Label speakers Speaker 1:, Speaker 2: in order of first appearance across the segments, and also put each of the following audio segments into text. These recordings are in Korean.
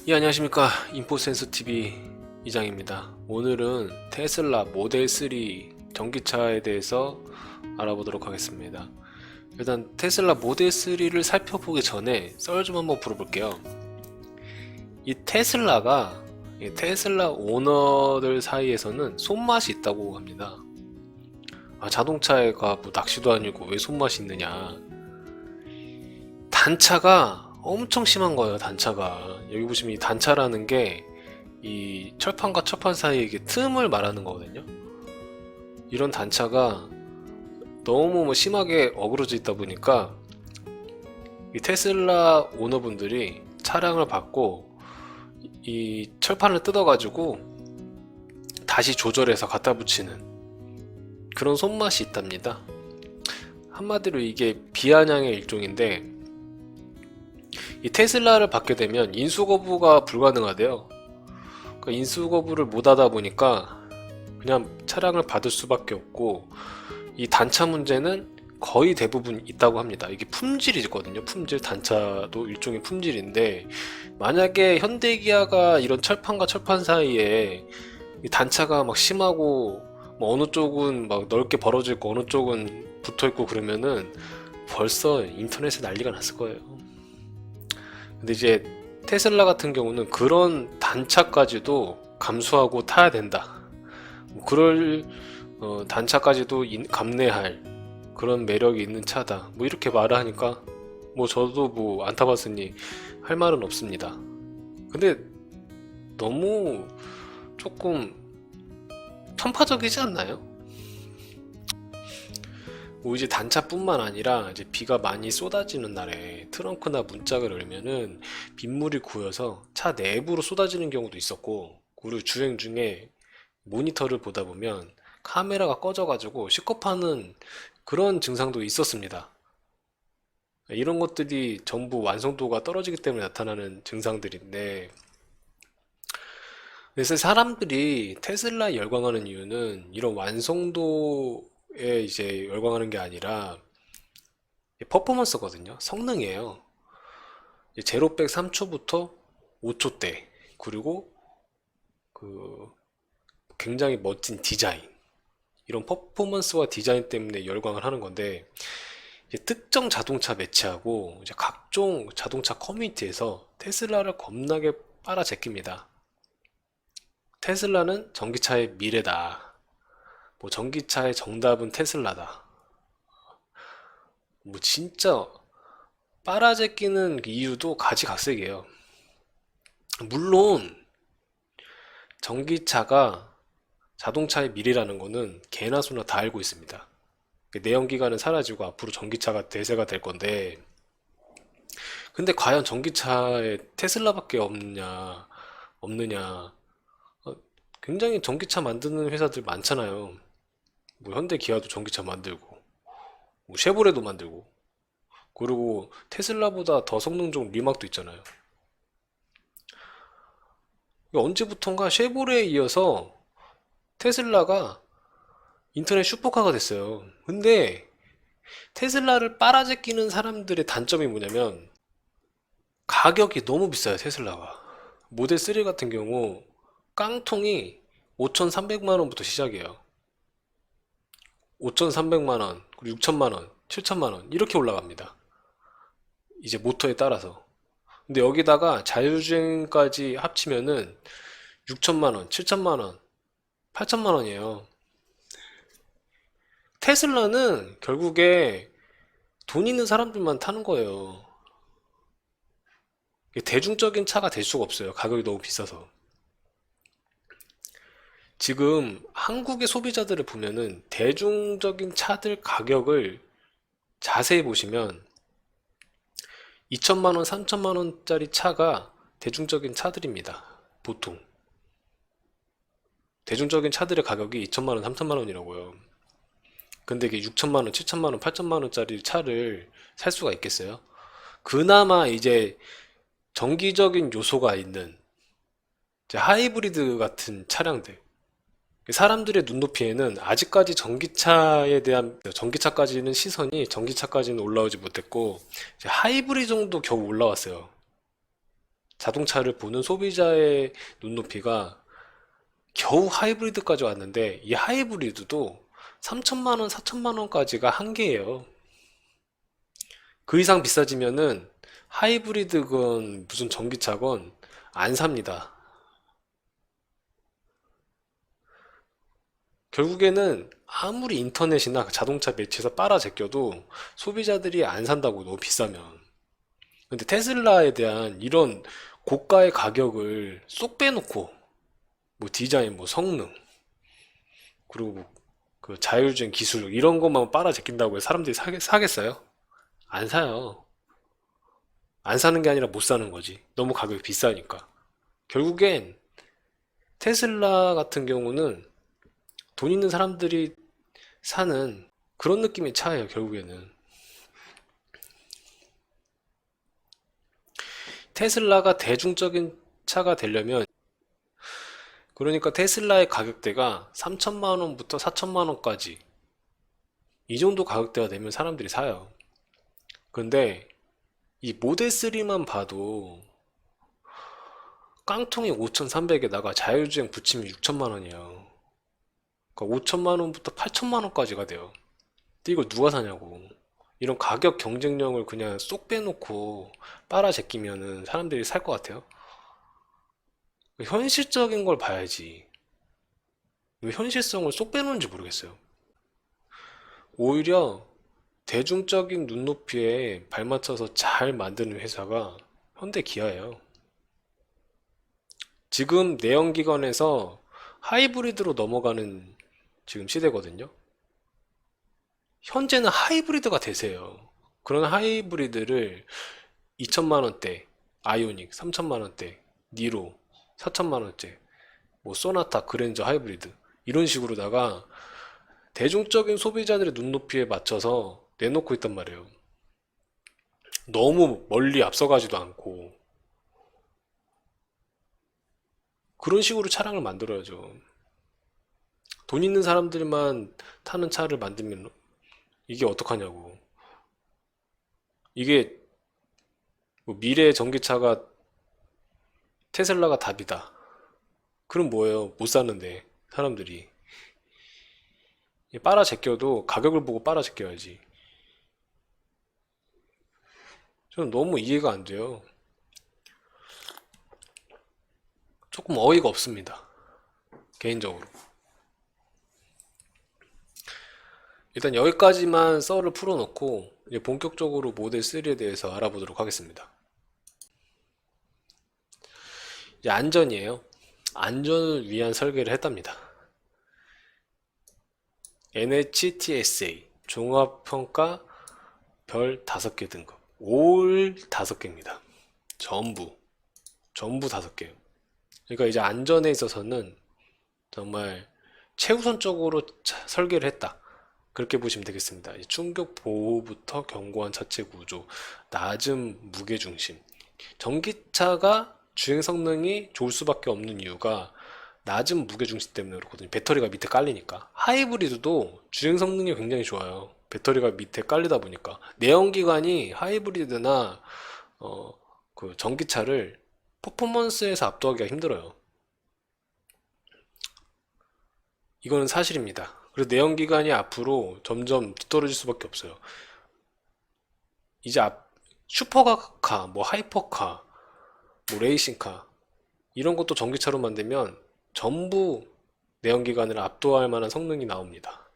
Speaker 1: 예, 안녕하십니까. 인포센스TV 이장입니다. 오늘은 테슬라 모델 3 전기차에 대해서 알아보도록 하겠습니다. 일단 테슬라 모델 3를 살펴보기 전에 썰 좀 한번 풀어볼게요. 이 테슬라가 테슬라 오너들 사이에서는 손맛이 있다고 합니다. 자동차가 뭐 낚시도 아니고 왜 손맛이 있느냐. 단차가 엄청 심한 거예요. 단차가 여기 보시면 이 단차라는 게 이 철판과 철판 사이에 이게 틈을 말하는 거거든요. 이런 단차가 너무 뭐 심하게 어그러져 있다 보니까 이 테슬라 오너분들이 차량을 받고 이 철판을 뜯어 가지고 다시 조절해서 갖다 붙이는 그런 손맛이 있답니다. 한마디로 이게 비아냥의 일종인데, 이 테슬라를 받게 되면 인수거부가 불가능하대요. 그러니까 인수거부를 못하다 보니까 그냥 차량을 받을 수밖에 없고, 이 단차 문제는 거의 대부분 있다고 합니다. 이게 품질이거든요. 품질, 단차도 일종의 품질인데, 만약에 현대기아가 이런 철판과 철판 사이에 이 단차가 막 심하고 뭐 어느 쪽은 막 넓게 벌어져 있고 어느 쪽은 붙어 있고 그러면은 벌써 인터넷에 난리가 났을 거예요. 근데 이제 테슬라 같은 경우는 그런 단차까지도 감수하고 타야 된다. 뭐 그럴 단차까지도 감내할 그런 매력이 있는 차다. 뭐 이렇게 말을 하니까 뭐 저도 뭐 안 타봤으니 할 말은 없습니다. 근데 너무 조금 편파적이지 않나요? 뭐 이제 단차뿐만 아니라 이제 비가 많이 쏟아지는 날에 트렁크나 문짝을 열면은 빗물이 고여서 차 내부로 쏟아지는 경우도 있었고, 그리고 주행 중에 모니터를 보다 보면 카메라가 꺼져가지고 시겁하는 그런 증상도 있었습니다. 이런 것들이 전부 완성도가 떨어지기 때문에 나타나는 증상들인데, 그래서 사람들이 테슬라에 열광하는 이유는 이런 완성도에 이제 열광하는 게 아니라 퍼포먼스거든요. 성능이에요. 제로백 3초부터 5초대, 그리고 그 굉장히 멋진 디자인, 이런 퍼포먼스와 디자인 때문에 열광을 하는 건데, 이제 특정 자동차 매체하고 이제 각종 자동차 커뮤니티에서 테슬라를 겁나게 빨아제낍니다. 테슬라는 전기차의 미래다. 뭐 전기차의 정답은 테슬라다. 뭐 진짜 빨아제끼는 이유도 가지각색이에요. 물론 전기차가 자동차의 미래라는 거는 개나 소나 다 알고 있습니다. 내연기관은 사라지고 앞으로 전기차가 대세가 될 건데, 근데 과연 전기차에 테슬라밖에 없느냐. 굉장히 전기차 만드는 회사들 많잖아요. 뭐 현대 기아도 전기차 만들고, 뭐 쉐보레도 만들고, 그리고 테슬라보다 더 성능 좋은 리막도 있잖아요. 언제부턴가 쉐보레에 이어서 테슬라가 인터넷 슈퍼카가 됐어요. 근데 테슬라를 빨아제끼는 사람들의 단점이 뭐냐면 가격이 너무 비싸요. 테슬라가 모델 3 같은 경우 깡통이 5,300만 원부터 시작이에요. 5,300만 원, 그리고 6천만 원, 7천만 원 이렇게 올라갑니다. 이제 모터에 따라서. 근데 여기다가 자율주행까지 합치면은 6천만 원, 7천만 원, 8천만 원이에요. 테슬라는 결국에 돈 있는 사람들만 타는 거예요. 대중적인 차가 될 수가 없어요. 가격이 너무 비싸서. 지금 한국의 소비자들을 보면은 대중적인 차들 가격을 자세히 보시면 2천만 원, 3천만 원짜리 차가 대중적인 차들입니다. 보통. 대중적인 차들의 가격이 2천만 원, 3천만 원이라고요. 근데 이게 6천만 원, 7천만 원, 8천만 원짜리 차를 살 수가 있겠어요? 그나마 이제 정기적인 요소가 있는 이제 하이브리드 같은 차량들. 사람들의 눈높이에는 아직까지 전기차까지는 시선이 전기차까지는 올라오지 못했고, 이제 하이브리드 정도 겨우 올라왔어요. 자동차를 보는 소비자의 눈높이가 겨우 하이브리드까지 왔는데, 이 하이브리드도 3천만 원, 4천만 원까지가 한계예요. 그 이상 비싸지면은 하이브리드건 무슨 전기차건 안 삽니다. 결국에는 아무리 인터넷이나 자동차 매체에서 빨아제껴도 소비자들이 안 산다고, 너무 비싸면. 근데 테슬라에 대한 이런 고가의 가격을 쏙 빼놓고 뭐 디자인, 뭐 성능, 그리고 뭐그 자율주행 기술 이런 것만 빨아제낀다고 해서 사람들이 사겠어요? 안 사요. 안 사는 게 아니라 못 사는 거지. 너무 가격이 비싸니까. 결국엔 테슬라 같은 경우는 돈 있는 사람들이 사는 그런 느낌의 차예요, 결국에는. 테슬라가 대중적인 차가 되려면, 그러니까 테슬라의 가격대가 3천만 원부터 4천만 원까지 이 정도 가격대가 되면 사람들이 사요. 근데 이 모델 3만 봐도 깡통이 5,300에다가 자율주행 붙이면 6천만 원이에요. 그러니까 5천만 원부터 8천만 원까지가 돼요. 근데 이걸 누가 사냐고. 이런 가격 경쟁력을 그냥 쏙 빼놓고 빨아 제끼면은 사람들이 살 것 같아요? 현실적인 걸 봐야지. 왜 현실성을 쏙 빼놓는지 모르겠어요. 오히려 대중적인 눈높이에 발맞춰서 잘 만드는 회사가 현대 기아예요. 지금 내연기관에서 하이브리드로 넘어가는 지금 시대거든요. 현재는 하이브리드가 대세예요. 그런 하이브리드를 2천만 원대 아이오닉, 3천만 원대 니로, 4천만 원대 뭐 소나타, 그랜저 하이브리드 이런 식으로다가 대중적인 소비자들의 눈높이에 맞춰서 내놓고 있단 말이에요. 너무 멀리 앞서가지도 않고 그런 식으로 차량을 만들어야죠. 돈 있는 사람들만 타는 차를 만들면 이게 어떡하냐고. 이게 뭐 미래의 전기차가 테슬라가 답이다. 그럼 뭐예요? 못 사는데 사람들이. 빨아 제껴도 가격을 보고 빨아 제껴야지. 저는 너무 이해가 안 돼요. 조금 어이가 없습니다. 개인적으로. 일단 여기까지만 썰을 풀어놓고 이제 본격적으로 모델 3에 대해서 알아보도록 하겠습니다. 이제 안전이에요. 안전을 위한 설계를 했답니다. NHTSA 종합평가 별 5개 등급 올 5개입니다. 전부 5개예요. 그러니까 이제 안전에 있어서는 정말 최우선적으로 설계를 했다. 그렇게 보시면 되겠습니다. 충격 보호부터 견고한 차체 구조, 낮은 무게중심. 전기차가 주행 성능이 좋을 수밖에 없는 이유가 낮은 무게중심 때문에 그렇거든요. 배터리가 밑에 깔리니까. 하이브리드도 주행 성능이 굉장히 좋아요. 배터리가 밑에 깔리다 보니까. 내연기관이 하이브리드나 그 전기차를 퍼포먼스에서 압도하기가 힘들어요. 이거는 사실입니다. 그래서 내연기관이 앞으로 점점 뒤떨어질 수밖에 없어요. 이제 슈퍼카, 뭐 하이퍼카, 뭐 레이싱카 이런 것도 전기차로 만들면 전부 내연기관을 압도할 만한 성능이 나옵니다.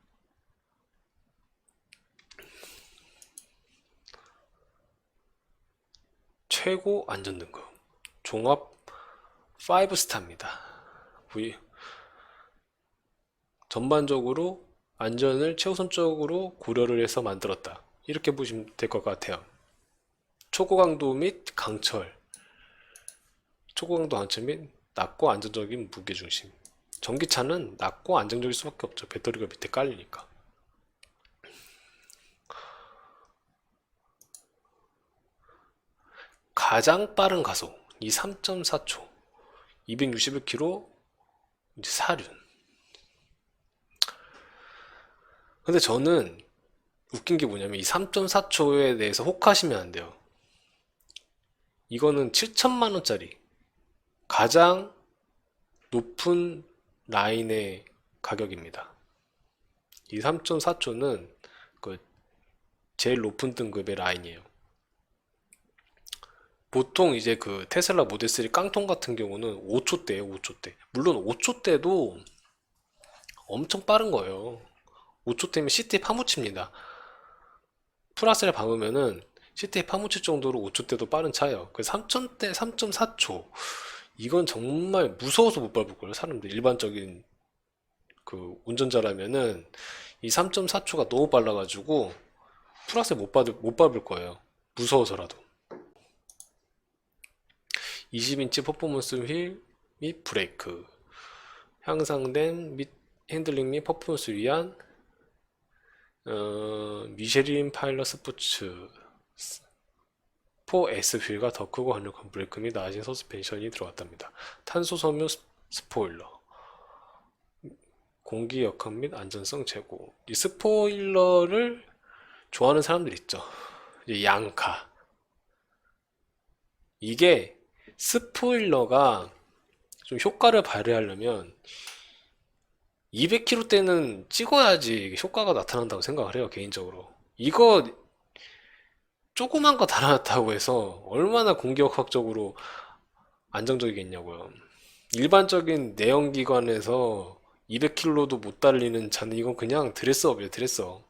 Speaker 1: 최고 안전등급 종합 5스타입니다. 전반적으로 안전을 최우선적으로 고려를 해서 만들었다. 이렇게 보시면 될 것 같아요. 초고강도 및 강철, 초고강도 강철 및 낮고 안정적인 무게중심. 전기차는 낮고 안정적일 수밖에 없죠. 배터리가 밑에 깔리니까. 가장 빠른 가속 이 3.4초 261km 이제 사륜. 근데 저는 웃긴 게 뭐냐면 이 3.4초에 대해서 혹하시면 안 돼요. 이거는 7천만 원짜리 가장 높은 라인의 가격입니다. 이 3.4초는 그 제일 높은 등급의 라인이에요. 보통 이제 그 테슬라 모델 3 깡통 같은 경우는 5초대예요, 5초대. 물론 5초대도 엄청 빠른 거예요. 5초대면 시트에 파묻힙니다. 풀악셀에 박으면은 시트에 파묻힐 정도로 5초대도 빠른 차예요. 그 3,000대 3.4초. 이건 정말 무서워서 못 밟을 거예요. 사람들 일반적인 그 운전자라면은 이 3.4초가 너무 빨라가지고 풀악셀 못 밟을 거예요. 무서워서라도. 20인치 퍼포먼스 휠 및 브레이크, 향상된 및 핸들링 및 퍼포먼스를 위한 미쉐린 파일럿 스포츠 4S 휠과 더 크고 강력한 브레이크 및 낮은 서스펜션이 들어갔답니다. 탄소 섬유 스포일러, 공기 역학 및 안전성 제고. 이 스포일러를 좋아하는 사람들 있죠. 이제 양카. 이게 스포일러가 좀 효과를 발휘하려면 200km대는 찍어야지 효과가 나타난다고 생각을 해요, 개인적으로. 이거 조그만 거 달아놨다고 해서 얼마나 공기역학적으로 안정적이겠냐고요. 일반적인 내연기관에서 200km도 못 달리는 차는 이건 그냥 드레스업이에요, 드레스업.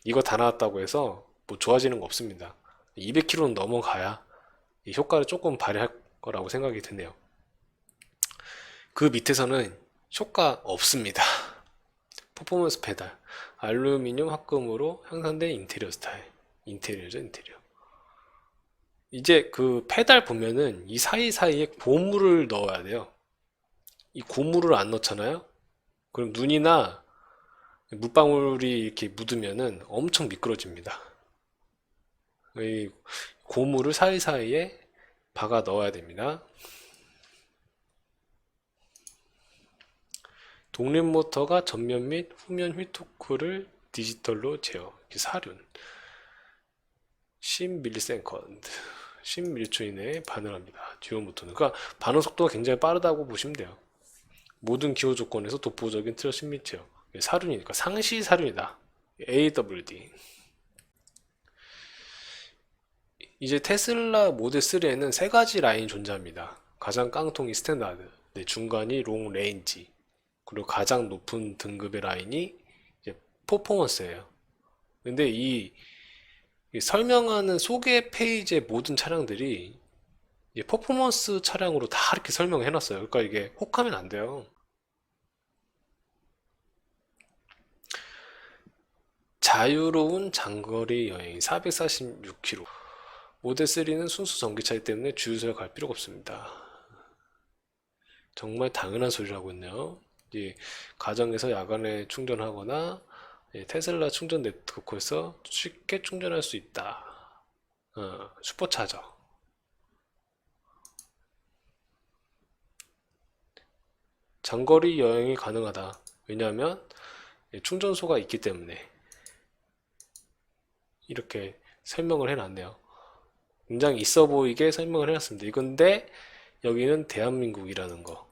Speaker 1: 이거 달아놨다고 해서 뭐 좋아지는 거 없습니다. 200km는 넘어가야 이 효과를 조금 발휘할 거라고 생각이 드네요. 그 밑에서는 효과 없습니다. 퍼포먼스 페달, 알루미늄 합금으로 향상된 인테리어 스타일. 인테리어죠, 인테리어. 이제 그 페달 보면은 이 사이사이에 고무를 넣어야 돼요. 이 고무를 안 넣잖아요? 그럼 눈이나 물방울이 이렇게 묻으면은 엄청 미끄러집니다. 이 고무를 사이사이에 박아 넣어야 됩니다. 독립 모터가 전면 및 후면 휠토크를 디지털로 제어. 사륜 10ms, 10초 이내에 반응합니다. 듀오 모터는. 그러니까 반응 속도가 굉장히 빠르다고 보시면 돼요. 모든 기호 조건에서 독보적인 트러스 및 제어. 사륜이니까 상시 사륜이다. AWD. 이제 테슬라 모델 3에는 세 가지 라인이 존재합니다. 가장 깡통이 스탠다드, 네, 중간이 롱 레인지, 그리고 가장 높은 등급의 라인이 이제 퍼포먼스예요. 근데 이 설명하는 소개 페이지의 모든 차량들이 이제 퍼포먼스 차량으로 다 이렇게 설명해 놨어요. 그러니까 이게 혹하면 안 돼요. 자유로운 장거리 여행 446km. 모델 3는 순수 전기차이기 때문에 주유소에 갈 필요가 없습니다. 정말 당연한 소리라고 했네요. 가정에서 야간에 충전하거나 테슬라 충전 네트워크에서 쉽게 충전할 수 있다. 슈퍼차저. 장거리 여행이 가능하다. 왜냐하면 충전소가 있기 때문에. 이렇게 설명을 해놨네요. 굉장히 있어 보이게 설명을 해놨습니다. 이건데 여기는 대한민국이라는 거.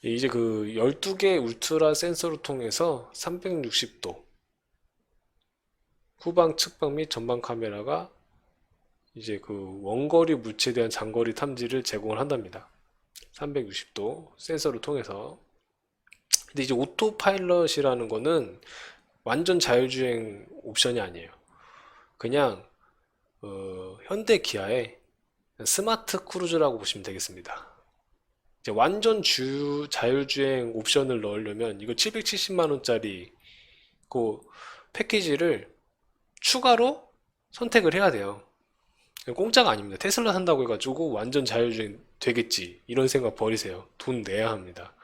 Speaker 1: 이제 그 12개 울트라 센서를 통해서 360도 후방, 측방 및 전방 카메라가 이제 그 원거리 물체에 대한 장거리 탐지를 제공을 한답니다. 360도 센서를 통해서. 근데 이제 오토파일럿이라는 거는 완전 자율주행 옵션이 아니에요. 그냥 현대 기아의 스마트 크루즈라고 보시면 되겠습니다. 이제 완전 자율주행 옵션을 넣으려면 이거 770만 원짜리 그 패키지를 추가로 선택을 해야 돼요. 공짜가 아닙니다. 테슬라 산다고 해가지고 완전 자율주행 되겠지 이런 생각 버리세요. 돈 내야 합니다.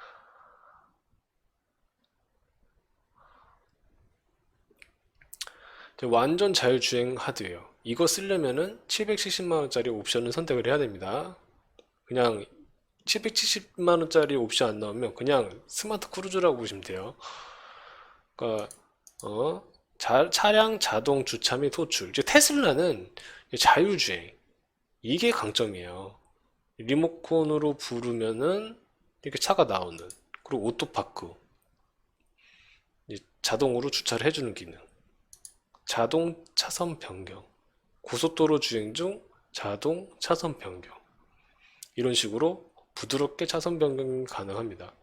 Speaker 1: 완전 자율주행 하드웨어 이거 쓰려면은 770만원짜리 옵션을 선택을 해야 됩니다. 그냥 770만원짜리 옵션 안 나오면 그냥 스마트 크루즈라고 보시면 돼요. 그러니까 차량 자동 주차 및 호출. 이제 테슬라는 자율주행. 이게 강점이에요. 리모컨으로 부르면은 이렇게 차가 나오는. 그리고 오토파크. 자동으로 주차를 해주는 기능. 자동 차선 변경. 고속도로 주행 중 자동 차선 변경. 이런 식으로 부드럽게 차선 변경이 가능합니다.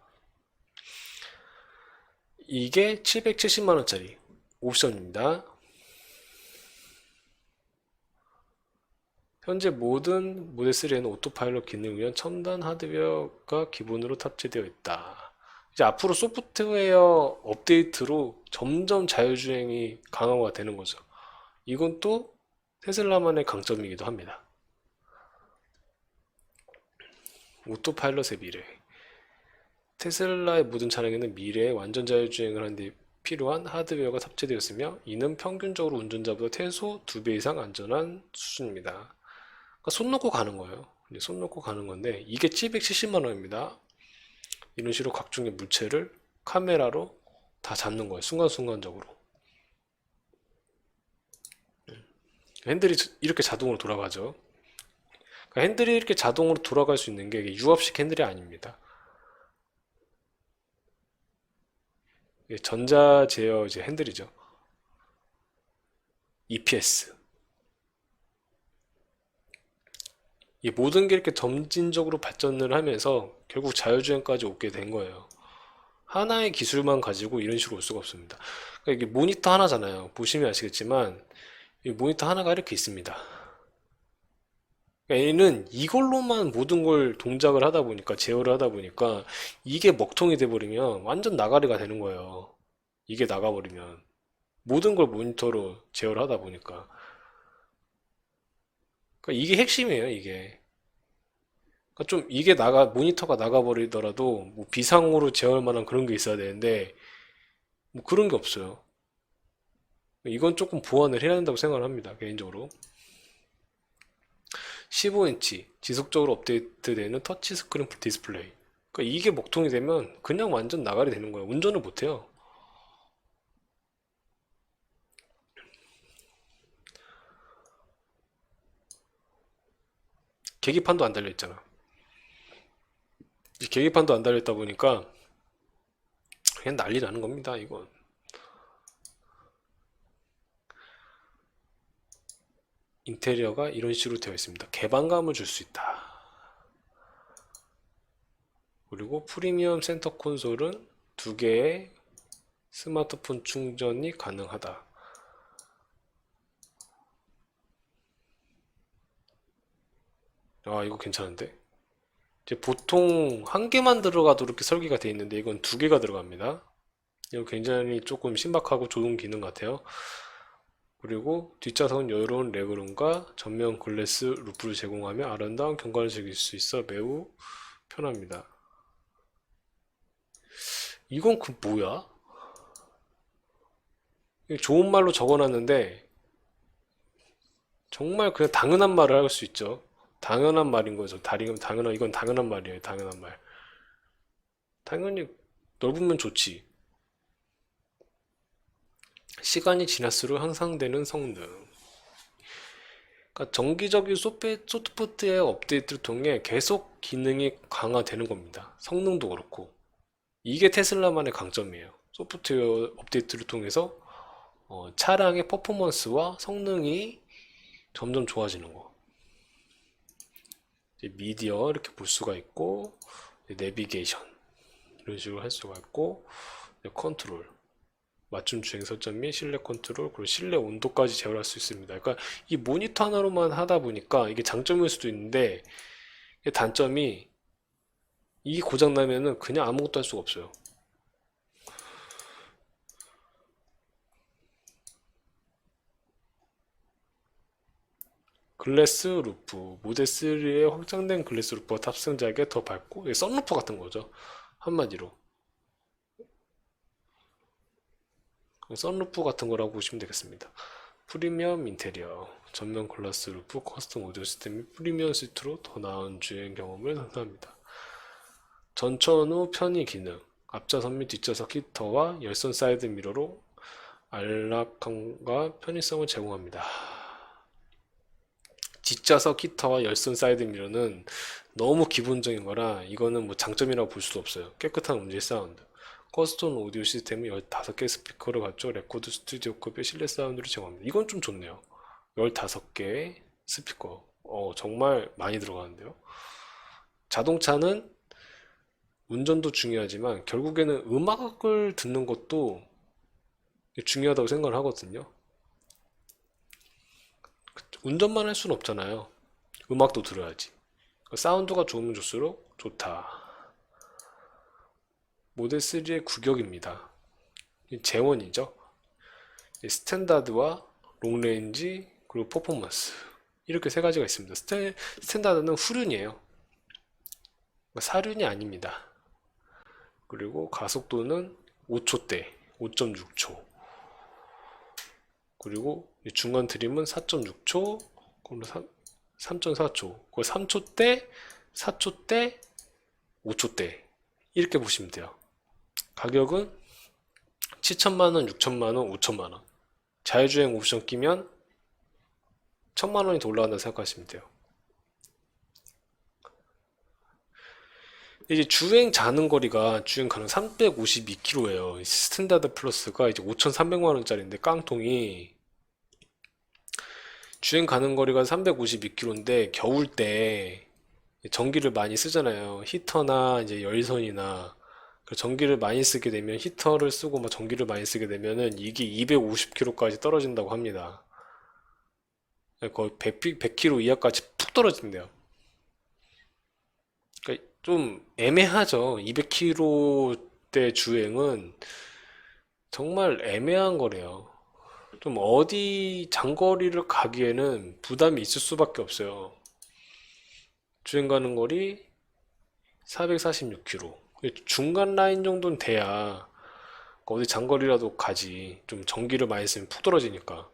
Speaker 1: 이게 770만원짜리 옵션입니다. 현재 모든 모델3에는 오토파일럿 기능을 위한 첨단 하드웨어가 기본으로 탑재되어 있다. 이제 앞으로 소프트웨어 업데이트로 점점 자율주행이 강화가 되는 거죠. 이건 또 테슬라만의 강점이기도 합니다. 오토파일럿의 미래. 테슬라의 모든 차량에는 미래의 완전 자율주행을 하는 데 필요한 하드웨어가 탑재되었으며 이는 평균적으로 운전자보다 최소 2배 이상 안전한 수준입니다. 그러니까 손 놓고 가는 거예요. 손 놓고 가는 건데 이게 770만 원입니다. 이런 식으로 각종의 물체를 카메라로 다 잡는 거예요. 순간순간적으로. 핸들이 이렇게 자동으로 돌아가죠. 그러니까 핸들이 이렇게 자동으로 돌아갈 수 있는 게 유압식 핸들이 아닙니다. 전자 제어 이제 핸들이죠. EPS. 이 모든 게 이렇게 점진적으로 발전을 하면서 결국 자율주행까지 오게 된 거예요. 하나의 기술만 가지고 이런 식으로 올 수가 없습니다. 그러니까 이게 모니터 하나잖아요. 보시면 아시겠지만 이 모니터 하나가 이렇게 있습니다. 그러니까 얘는 이걸로만 모든 걸 동작을 하다 보니까 제어를 하다 보니까 이게 먹통이 돼버리면 완전 나가리가 되는 거예요. 이게 나가버리면 모든 걸 모니터로 제어를 하다 보니까 그러니까 이게 핵심이에요. 이게 그러니까 좀 이게 모니터가 나가버리더라도 뭐 비상으로 제어할 만한 그런 게 있어야 되는데 뭐 그런 게 없어요. 이건 조금 보완을 해야 된다고 생각을 합니다. 개인적으로. 15인치 지속적으로 업데이트되는 터치스크린 디스플레이. 그러니까 이게 먹통이 되면 그냥 완전 나가리 되는 거예요. 운전을 못해요. 계기판도 안 달려있잖아. 이 계기판도 안 달려있다 보니까 그냥 난리 나는 겁니다. 이건. 인테리어가 이런 식으로 되어 있습니다. 개방감을 줄 수 있다. 그리고 프리미엄 센터 콘솔은 두 개의 스마트폰 충전이 가능하다. 아, 이거 괜찮은데? 이제 보통 한 개만 들어가도 이렇게 설계가 되어 있는데 이건 두 개가 들어갑니다. 이거 굉장히 조금 신박하고 좋은 기능 같아요. 그리고 뒷좌석은 여유로운 레그룸과 전면 글래스 루프를 제공하며 아름다운 경관을 즐길 수 있어 매우 편합니다. 이건 그 뭐야? 좋은 말로 적어놨는데 정말 그냥 당연한 말을 할 수 있죠. 당연한 말인 거죠. 이건 당연한 말이에요. 당연한 말. 당연히 넓으면 좋지. 시간이 지날수록 향상되는 성능. 그러니까 정기적인 소프트웨어 업데이트를 통해 계속 기능이 강화되는 겁니다. 성능도 그렇고. 이게 테슬라만의 강점이에요. 소프트웨어 업데이트를 통해서 차량의 퍼포먼스와 성능이 점점 좋아지는 거. 이제 미디어 이렇게 볼 수가 있고, 내비게이션 이런 식으로 할 수가 있고, 컨트롤, 맞춤 주행 설정 및 실내 컨트롤, 그리고 실내 온도까지 제어할 수 있습니다. 그러니까 이 모니터 하나로만 하다 보니까 이게 장점일 수도 있는데, 단점이 이게 고장 나면은 그냥 아무것도 할 수가 없어요. 글래스 루프, 모델 3의 확장된 글래스 루프가 탑승자에게 더 밝고, 이게 썬루프 같은 거죠. 한마디로. 썬루프 같은 거라고 보시면 되겠습니다. 프리미엄 인테리어, 전면 글라스 루프, 커스텀 오디오 시스템이 프리미엄 시트로 더 나은 주행 경험을 선사합니다. 전천후 편의 기능, 앞좌석 및 뒷좌석 히터와 열선 사이드 미러로 안락함과 편의성을 제공합니다. 뒷좌석 히터와 열선 사이드 미러는 너무 기본적인 거라 이거는 뭐 장점이라고 볼 수도 없어요. 깨끗한 음질 사운드. 커스텀 오디오 시스템은 15개 스피커를 갖춰 레코드 스튜디오급의 실내 사운드를 제공합니다. 이건 좀 좋네요. 15개의 스피커. 정말 많이 들어가는데요. 자동차는 운전도 중요하지만 결국에는 음악을 듣는 것도 중요하다고 생각을 하거든요. 운전만 할 수는 없잖아요. 음악도 들어야지. 사운드가 좋으면 좋을수록 좋다. 모델 3의 구격입니다. 재원이죠. 스탠다드와 롱레인지 그리고 퍼포먼스 이렇게 세 가지가 있습니다. 스탠다드는 후륜이에요. 사륜이 아닙니다. 그리고 가속도는 5초대 5.6초 그리고 중간 트림은 4.6초 그리고 3.4초 그 3초대 4초대 5초대 이렇게 보시면 돼요. 가격은 7천만원 6천만원 5천만원 자율주행 옵션 끼면 1,000만원이 더 올라간다 생각하시면 돼요. 이제 주행 자는 거리가 주행 가능 352km예요. 스탠다드 플러스가 이제 5,300만 원짜리인데 깡통이 주행 가는 거리가 352km인데 겨울 때 전기를 많이 쓰잖아요. 히터나 이제 열선이나 전기를 많이 쓰게 되면 히터를 쓰고 막 전기를 많이 쓰게 되면은 이게 250km까지 떨어진다고 합니다. 거의 100km 이하까지 푹 떨어진대요. 그러니까 좀 애매하죠. 200km대 주행은 정말 애매한 거래요. 좀 어디 장거리를 가기에는 부담이 있을 수밖에 없어요. 주행 가는 거리 446km. 중간 라인 정도는 돼야 어디 장거리라도 가지. 좀 전기를 많이 쓰면 푹 떨어지니까.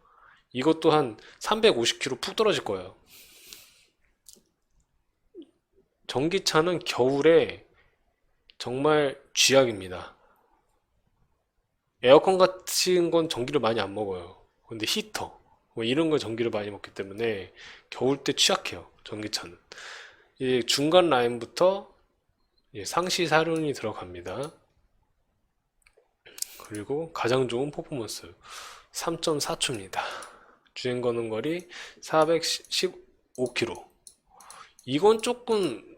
Speaker 1: 이것도 한 350km 푹 떨어질 거예요. 전기차는 겨울에 정말 쥐약입니다. 에어컨 같은 건 전기를 많이 안 먹어요. 근데 히터, 뭐 이런 거 전기를 많이 먹기 때문에 겨울 때 취약해요. 전기차는. 이 중간 라인부터 상시 사륜이 들어갑니다. 그리고 가장 좋은 퍼포먼스 3.4초입니다. 주행 거는 거리 415km. 이건 조금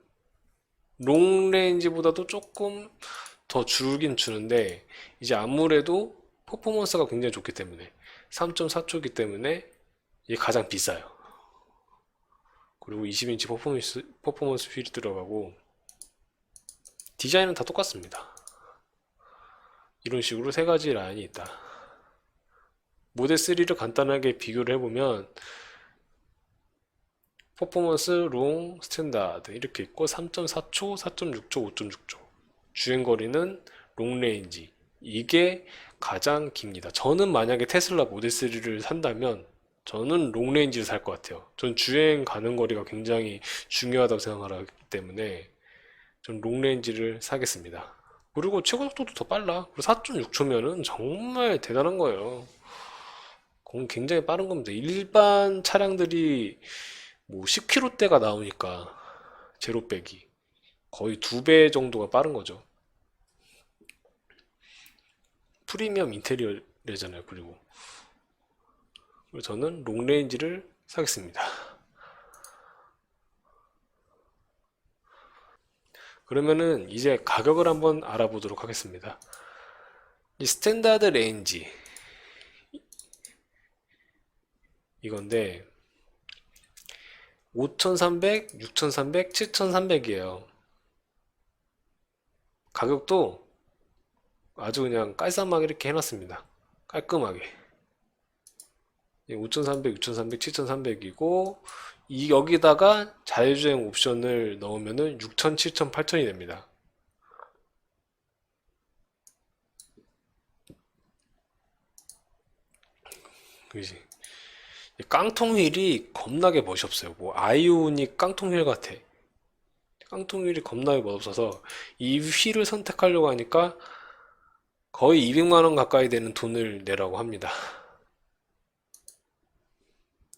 Speaker 1: 롱레인지보다도 조금 더 줄긴 주는데 이제 아무래도 퍼포먼스가 굉장히 좋기 때문에 3.4초이기 때문에 이게 가장 비싸요. 그리고 20인치 퍼포먼스 휠이 들어가고 디자인은 다 똑같습니다. 이런 식으로 세 가지 라인이 있다. 모델 3를 간단하게 비교를 해보면 퍼포먼스, 롱, 스탠다드 이렇게 있고 3.4초, 4.6초, 5.6초 주행거리는 롱레인지 이게 가장 깁니다. 저는 만약에 테슬라 모델 3를 산다면 저는 롱레인지를 살 것 같아요. 전 주행 가는 거리가 굉장히 중요하다고 생각하기 때문에 전 롱레인지를 사겠습니다. 그리고 최고 속도도 더 빨라. 그리고 4.6초면은 정말 대단한 거예요. 그건 굉장히 빠른 겁니다. 일반 차량들이 뭐 10km대가 나오니까 제로백이 거의 2배 정도가 빠른 거죠. 프리미엄 인테리어잖아요. 그리고 저는 롱레인지를 사겠습니다. 그러면은 이제 가격을 한번 알아보도록 하겠습니다. 이 스탠다드 레인지 이건데 5300, 6300, 7300이에요. 가격도 아주 그냥 깔쌈하게 이렇게 해놨습니다. 깔끔하게 5300, 6300, 7300이고 여기다가 자율주행 옵션을 넣으면은 6000, 7000, 8000이 됩니다. 그지? 깡통 휠이 겁나게 멋이 없어요. 뭐 아이오닉 깡통 휠 같아. 깡통 휠이 겁나게 멋없어서 이 휠을 선택하려고 하니까 거의 200만 원 가까이 되는 돈을 내라고 합니다.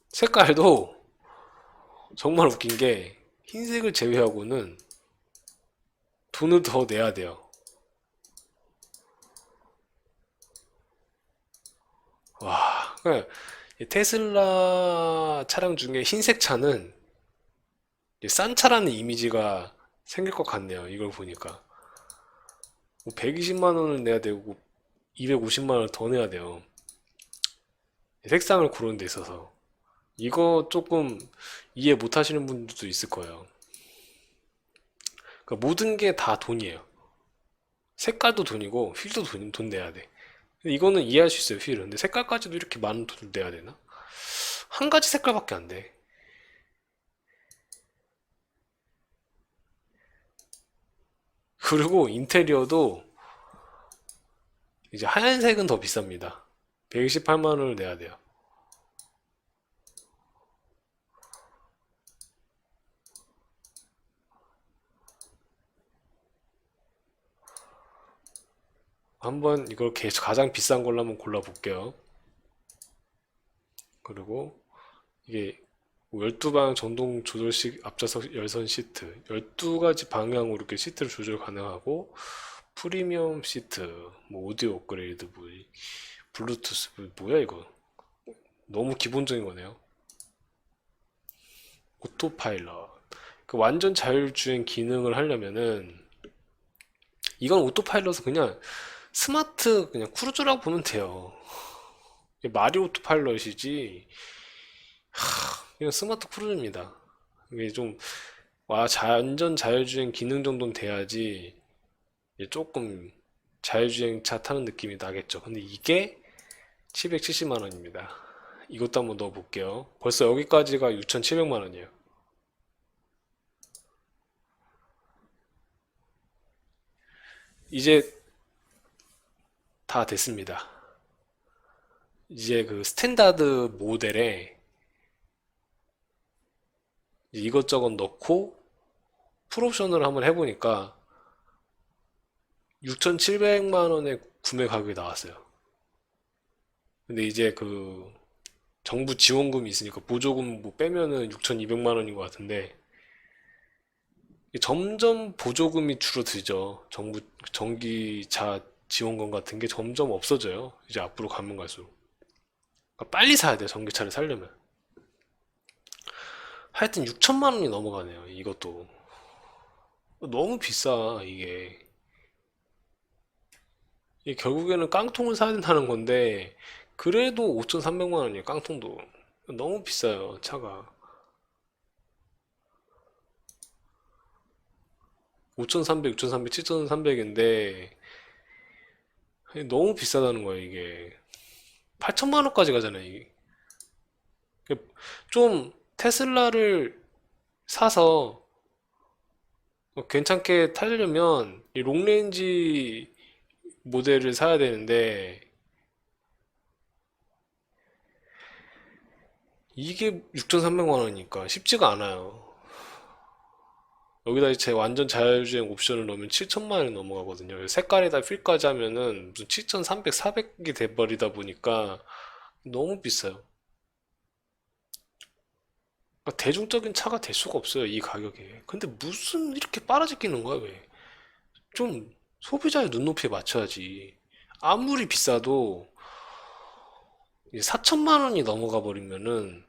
Speaker 1: 색깔도 정말 웃긴 게 흰색을 제외하고는 돈을 더 내야 돼요. 와, 그러니까 테슬라 차량 중에 흰색 차는 싼 차라는 이미지가 생길 것 같네요. 이걸 보니까. 120만 원을 내야 되고 250만 원을 더 내야 돼요. 색상을 고르는 데 있어서. 이거 조금 이해 못 하시는 분들도 있을 거예요. 그러니까 모든 게 다 돈이에요. 색깔도 돈이고 휠도 돈 내야 돼. 이거는 이해할 수 있어요, 휠은. 근데 색깔까지도 이렇게 많은 돈을 내야 되나? 한 가지 색깔밖에 안 돼. 그리고 인테리어도 이제 하얀색은 더 비쌉니다. 128만 원을 내야 돼요. 한번 이걸 가장 비싼 걸로 한번 골라볼게요. 그리고 이게 12방향 전동 조절식 앞좌석 열선 시트, 12가지 방향으로 이렇게 시트를 조절 가능하고, 프리미엄 시트, 뭐 오디오 업그레이드, 뭐 블루투스, 뭐야 이거? 너무 기본적인 거네요. 오토파일럿. 그 완전 자율주행 기능을 하려면은 이건 오토파일럿은 그냥 스마트 그냥 크루즈라고 보면 돼요. 마리 오토파일럿이지 그냥 스마트 크루즈입니다. 이게 좀 완전 자율주행 기능 정도는 돼야지 이제 조금 자율주행 차 타는 느낌이 나겠죠. 근데 이게 770만 원입니다. 이것도 한번 넣어 볼게요. 벌써 여기까지가 6,700만 원이에요. 이제 다 됐습니다. 이제 그 스탠다드 모델에 이것저것 넣고 풀옵션을 한번 해보니까 6,700만 원의 구매 가격이 나왔어요. 근데 이제 그 정부 지원금이 있으니까 보조금 뭐 빼면은 6,200만 원인 것 같은데 점점 보조금이 줄어들죠. 정부 전기차 지원금 같은 게 점점 없어져요. 이제 앞으로 가면 갈수록. 그러니까 빨리 사야 돼요. 전기차를 사려면. 하여튼 6천만 원이 넘어가네요. 이것도. 너무 비싸, 이게. 이게 결국에는 깡통을 사야 된다는 건데, 그래도 5,300만 원이에요, 깡통도. 너무 비싸요, 차가. 5,300, 6,300, 7,300인데, 너무 비싸다는 거예요, 이게. 8천만 원까지 가잖아요, 이게. 좀, 테슬라를 사서 괜찮게 타려면, 이 롱레인지 모델을 사야 되는데, 이게 6,300만 원이니까 쉽지가 않아요. 여기다 제 완전 자율주행 옵션을 넣으면 7천만 원이 넘어가거든요. 색깔에다 필까지 하면은 무슨 7,300, 400이 돼버리다 보니까 너무 비싸요. 그러니까 대중적인 차가 될 수가 없어요, 이 가격에. 근데 무슨 이렇게 빨아제끼는 거야, 왜? 좀 소비자의 눈높이에 맞춰야지. 아무리 비싸도 4천만 원이 넘어가 버리면은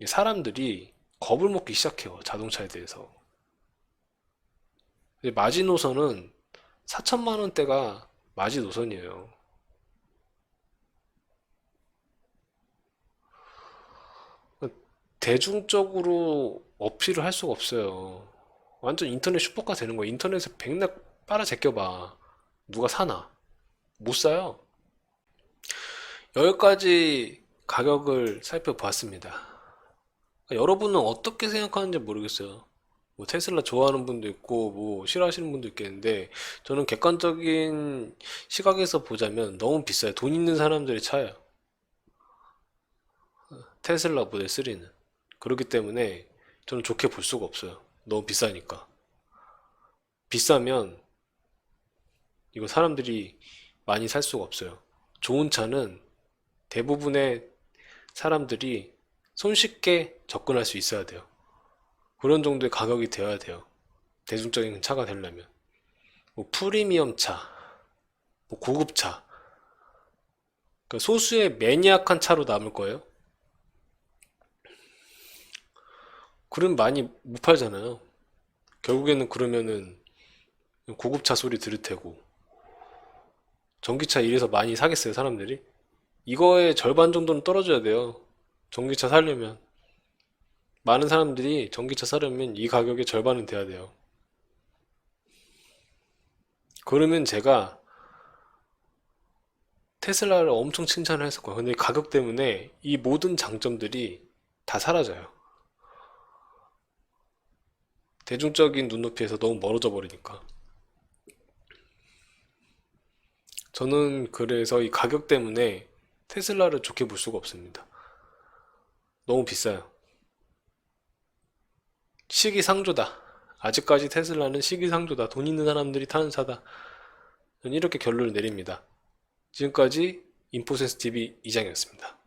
Speaker 1: 사람들이 겁을 먹기 시작해요, 자동차에 대해서. 근데 마지노선은 4천만 원대가 마지노선이에요. 대중적으로 어필을 할 수가 없어요. 완전 인터넷 슈퍼카 되는 거야. 인터넷에 백날 빨아 제껴봐. 누가 사나? 못 사요. 여기까지 가격을 살펴봤습니다. 여러분은 어떻게 생각하는지 모르겠어요. 뭐 테슬라 좋아하는 분도 있고 뭐 싫어하시는 분도 있겠는데 저는 객관적인 시각에서 보자면 너무 비싸요. 돈 있는 사람들의 차예요. 테슬라 모델 3는. 그렇기 때문에 저는 좋게 볼 수가 없어요. 너무 비싸니까. 비싸면 이거 사람들이 많이 살 수가 없어요. 좋은 차는 대부분의 사람들이 손쉽게 접근할 수 있어야 돼요. 그런 정도의 가격이 되어야 돼요. 대중적인 차가 되려면. 뭐 프리미엄 차, 뭐 고급 차. 그러니까 소수의 매니악한 차로 남을 거예요. 그럼 많이 못 팔잖아요. 결국에는 그러면은 고급차 소리 들을 테고 전기차 이래서 많이 사겠어요 사람들이? 이거의 절반 정도는 떨어져야 돼요. 전기차 사려면 많은 사람들이 전기차 사려면 이 가격의 절반은 돼야 돼요. 그러면 제가 테슬라를 엄청 칭찬을 했을 거예요. 근데 가격 때문에 이 모든 장점들이 다 사라져요. 대중적인 눈높이에서 너무 멀어져 버리니까. 저는 그래서 이 가격 때문에 테슬라를 좋게 볼 수가 없습니다. 너무 비싸요. 시기상조다. 아직까지 테슬라는 시기상조다. 돈 있는 사람들이 타는 차다. 저는 이렇게 결론을 내립니다. 지금까지 인포센스 TV 이장이었습니다.